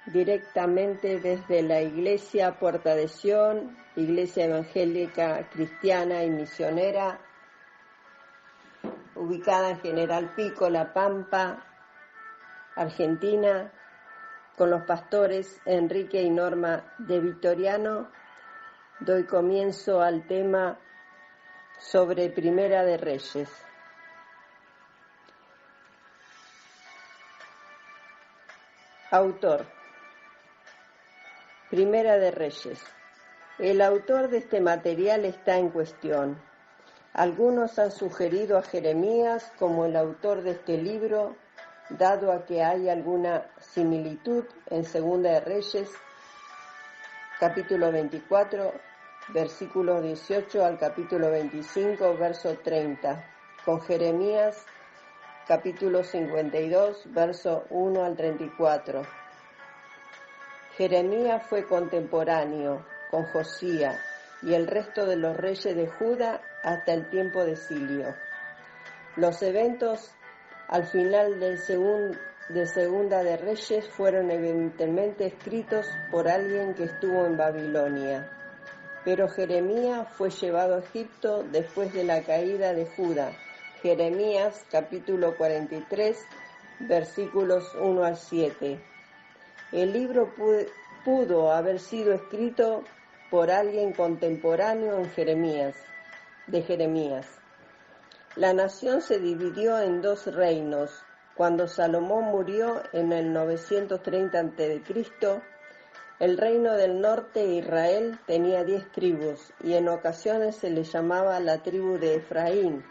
directamente desde la Iglesia Puerta de Sion, Iglesia Evangélica Cristiana y Misionera, ubicada en General Pico, La Pampa, Argentina, con los pastores Enrique y Norma de Victoriano. Doy comienzo al tema sobre Primera de Reyes. Autor: Primera de Reyes. El autor de este material está en cuestión. Algunos han sugerido a Jeremías como el autor de este libro, dado a que hay alguna similitud en Segunda de Reyes, capítulo 24, versículo 18 al capítulo 25, verso 30, con Jeremías, capítulo 52, verso 1 al 34. Jeremías fue contemporáneo con Josías y el resto de los reyes de Judá hasta el tiempo de Silio. Los eventos al final de Segunda de Reyes fueron evidentemente escritos por alguien que estuvo en Babilonia, pero Jeremías fue llevado a Egipto después de la caída de Judá. Jeremías capítulo 43, versículos 1 al 7. El libro pudo haber sido escrito por alguien contemporáneo de Jeremías. La nación se dividió en dos reinos. Cuando Salomón murió en el 930 a.C., el reino del norte, Israel, tenía 10 tribus y en ocasiones se le llamaba la tribu de Efraín.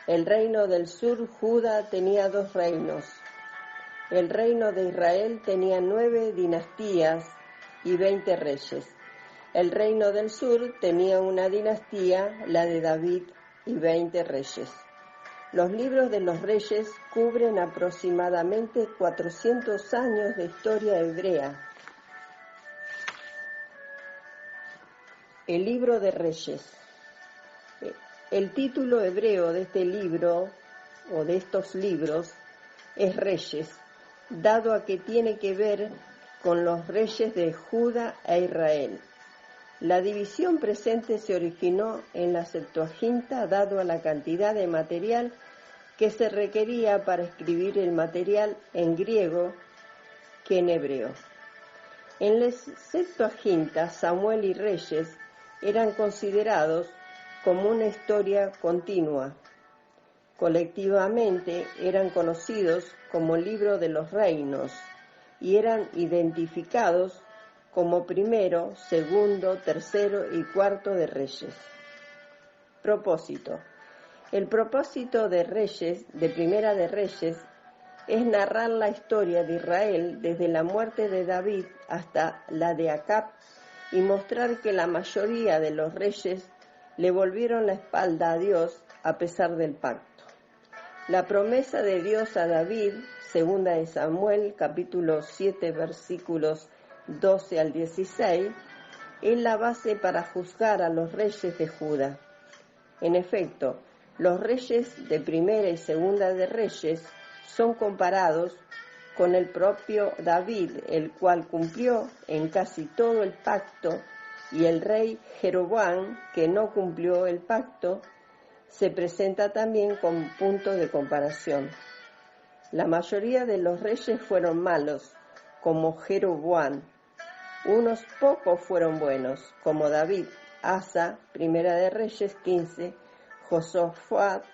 El reino del sur, Judá, tenía 2 reinos. El reino de Israel tenía 9 dinastías y 20 reyes. El reino del sur tenía una dinastía, la de David, y 20 reyes. Los libros de los reyes cubren aproximadamente 400 años de historia hebrea. El libro de Reyes. El título hebreo de este libro, o de estos libros, es Reyes, dado a que tiene que ver con los reyes de Judá e Israel. La división presente se originó en la Septuaginta, dado a la cantidad de material que se requería para escribir el material en griego que en hebreo. En la Septuaginta, Samuel y Reyes eran considerados como una historia continua. Colectivamente eran conocidos como libro de los reinos y eran identificados como primero, segundo, tercero y cuarto de Reyes. Propósito. El propósito de Reyes, de Primera de Reyes, es narrar la historia de Israel desde la muerte de David hasta la de Acab y mostrar que la mayoría de los reyes le volvieron la espalda a Dios a pesar del pacto. La promesa de Dios a David, segunda de Samuel, capítulo 7, versículos 12 al 16, es la base para juzgar a los reyes de Judá. En efecto, los reyes de Primera y Segunda de Reyes son comparados con el propio David, el cual cumplió en casi todo el pacto, y el rey Jeroboam, que no cumplió el pacto, se presenta también como punto de comparación. La mayoría de los reyes fueron malos, como Jeroboam. Unos pocos fueron buenos, como David, Asa, Primera de Reyes 15, Josafat,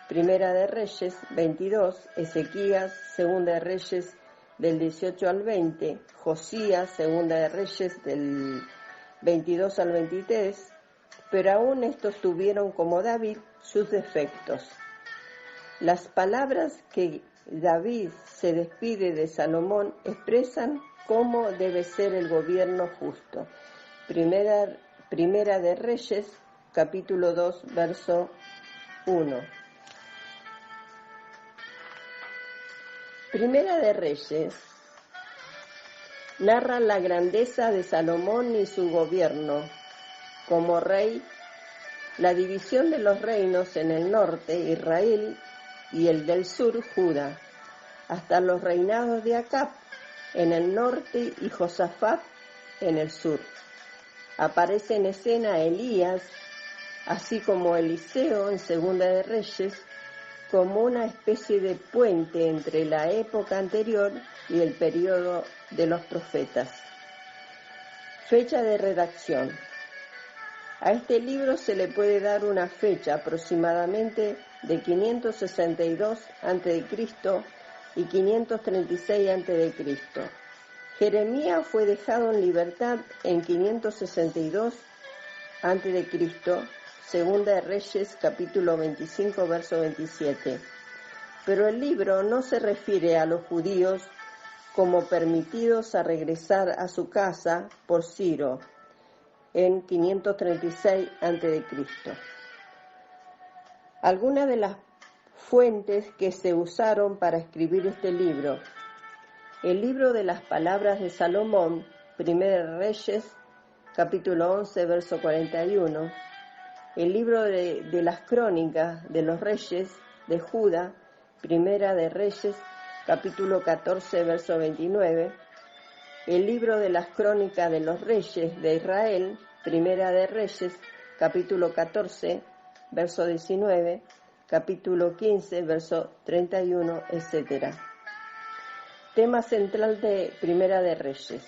Primera de Reyes 22, Ezequías, Segunda de Reyes del 18 al 20, Josías, Segunda de Reyes del 22 al 23, pero aún estos tuvieron, como David, sus defectos. Las palabras que David se despide de Salomón expresan cómo debe ser el gobierno justo. Primera de Reyes, capítulo 2, verso 1. Primera de Reyes narra la grandeza de Salomón y su gobierno como rey, la división de los reinos en el norte, Israel, y el del sur, Judá, hasta los reinados de Acab, en el norte y Josafat en el sur. Aparece en escena Elías, así como Eliseo en Segunda de Reyes, como una especie de puente entre la época anterior y el periodo de los profetas. Fecha de redacción. A este libro se le puede dar una fecha aproximadamente de 562 a.C. y 536 a.C. Jeremías fue dejado en libertad en 562 a.C., Segunda de Reyes, capítulo 25, verso 27. Pero el libro no se refiere a los judíos como permitidos a regresar a su casa por Ciro en 536 a.C. Algunas de las fuentes que se usaron para escribir este libro: el libro de las palabras de Salomón, Primera de Reyes, capítulo 11, verso 41, el libro de las crónicas de los reyes de Judá, Primera de Reyes, capítulo 14, verso 29, el libro de las crónicas de los reyes de Israel, Primera de Reyes, capítulo 14, verso 19, capítulo 15, verso 31, etc. Tema central de Primera de Reyes.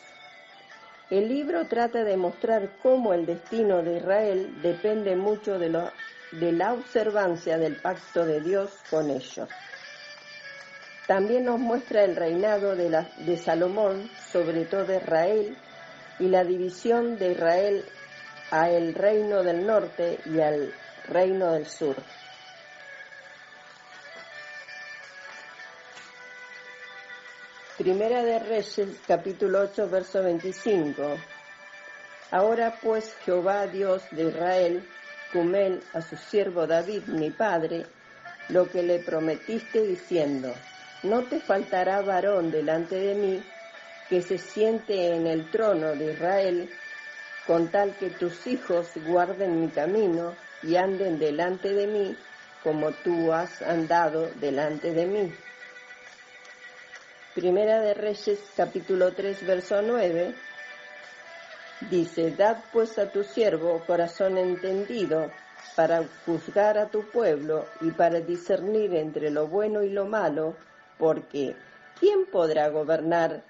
El libro trata de mostrar cómo el destino de Israel depende mucho de la observancia del pacto de Dios con ellos. También nos muestra el reinado de Salomón sobre todo Israel y la división de Israel al reino del norte y al reino del sur. Primera de Reyes, capítulo 8, verso 25. Ahora pues Jehová, Dios de Israel, cumel a su siervo David, mi padre, lo que le prometiste diciendo: no te faltará varón delante de mí que se siente en el trono de Israel, con tal que tus hijos guarden mi camino y anden delante de mí, como tú has andado delante de mí. Primera de Reyes, capítulo 3, verso 9, dice: dad pues a tu siervo corazón entendido, para juzgar a tu pueblo y para discernir entre lo bueno y lo malo, porque ¿quién podrá gobernar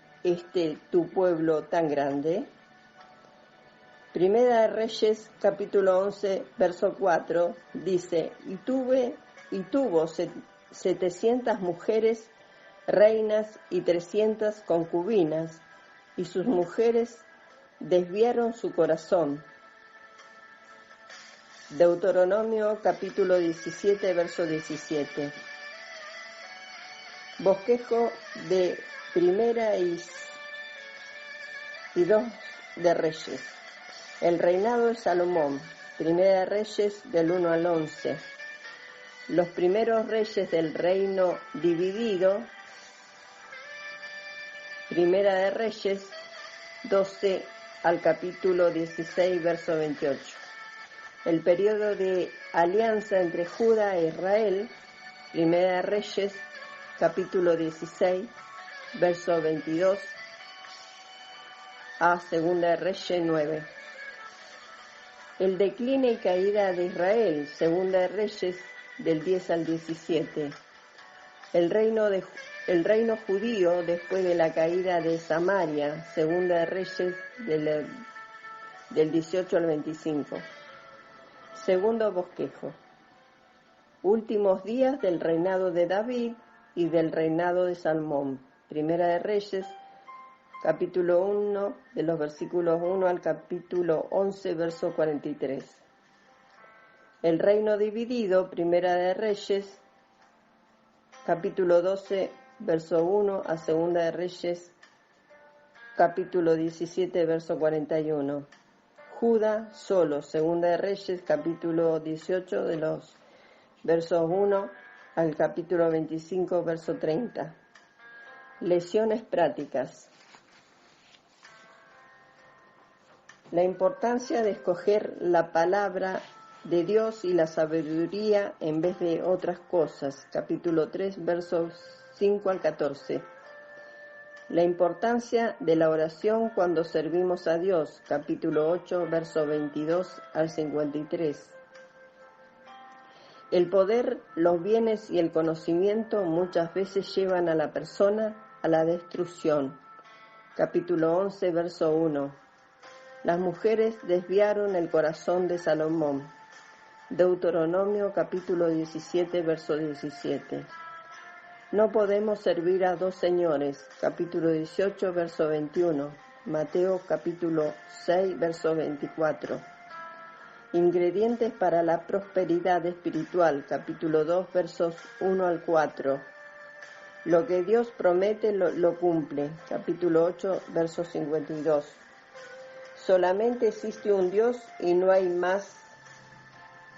tu pueblo tan grande? Primera de Reyes, capítulo 11, verso 4, dice: y tuvo 700 mujeres reinas y 300 concubinas, y sus mujeres desviaron su corazón. Deuteronomio capítulo 17, verso 17. Bosquejo de Primera y 2 de Reyes. El reinado de Salomón, Primera de Reyes del 1 al 11. Los primeros reyes del reino dividido, Primera de Reyes 12 al capítulo 16, verso 28. El periodo de alianza entre Judá e Israel, Primera de Reyes, capítulo 16, verso 22, a Segunda de Reyes 9. El decline y caída de Israel, Segunda de Reyes, del 10 al 17. El reino judío después de la caída de Samaria, Segunda de Reyes, del 18 al 25. Segundo bosquejo. Últimos días del reinado de David y del reinado de Salomón. Primera de Reyes, capítulo 1, de los versículos 1 al capítulo 11, verso 43. El reino dividido, Primera de Reyes, capítulo 12, verso 1 a Segunda de Reyes, capítulo 17, verso 41. Judá solo, Segunda de Reyes, capítulo 18, de los versos 1 al capítulo 25, verso 30. Lecciones prácticas. La importancia de escoger la palabra de Dios y la sabiduría en vez de otras cosas. Capítulo 3, versos 5 al 14. La importancia de la oración cuando servimos a Dios, capítulo 8, verso 22 al 53. El poder, los bienes y el conocimiento muchas veces llevan a la persona a la destrucción. Capítulo 11, verso 1. Las mujeres desviaron el corazón de Salomón. Deuteronomio capítulo 17, verso 17. No podemos servir a dos señores. Capítulo 18, verso 21. Mateo capítulo 6, verso 24. Ingredientes para la prosperidad espiritual. Capítulo 2, versos 1 al 4. Lo que Dios promete lo cumple. Capítulo 8, verso 52. Solamente existe un Dios y no hay más.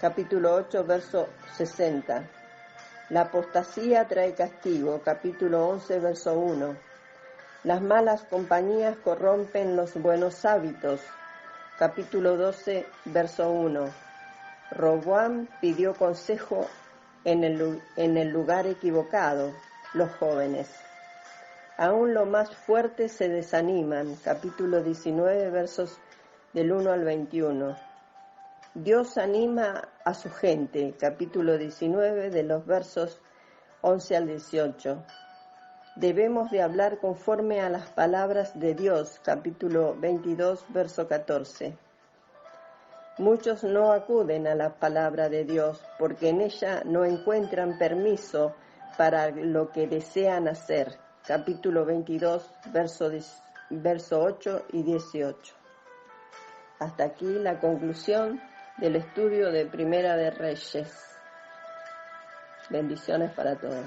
Capítulo 8, verso 60. La apostasía trae castigo. Capítulo 11, verso 1. Las malas compañías corrompen los buenos hábitos. Capítulo 12, verso 1. Roboam pidió consejo en el lugar equivocado. Los jóvenes. Aún los más fuertes se desaniman. Capítulo 19, versos del 1 al 21. Dios anima a su gente. Capítulo 19, de los versos 11 al 18. Debemos de hablar conforme a las palabras de Dios. Capítulo 22, verso 14. Muchos no acuden a la palabra de Dios porque en ella no encuentran permiso para lo que desean hacer. Capítulo 22, verso 8 y 18. Hasta aquí la conclusión del estudio de Primera de Reyes. Bendiciones para todos.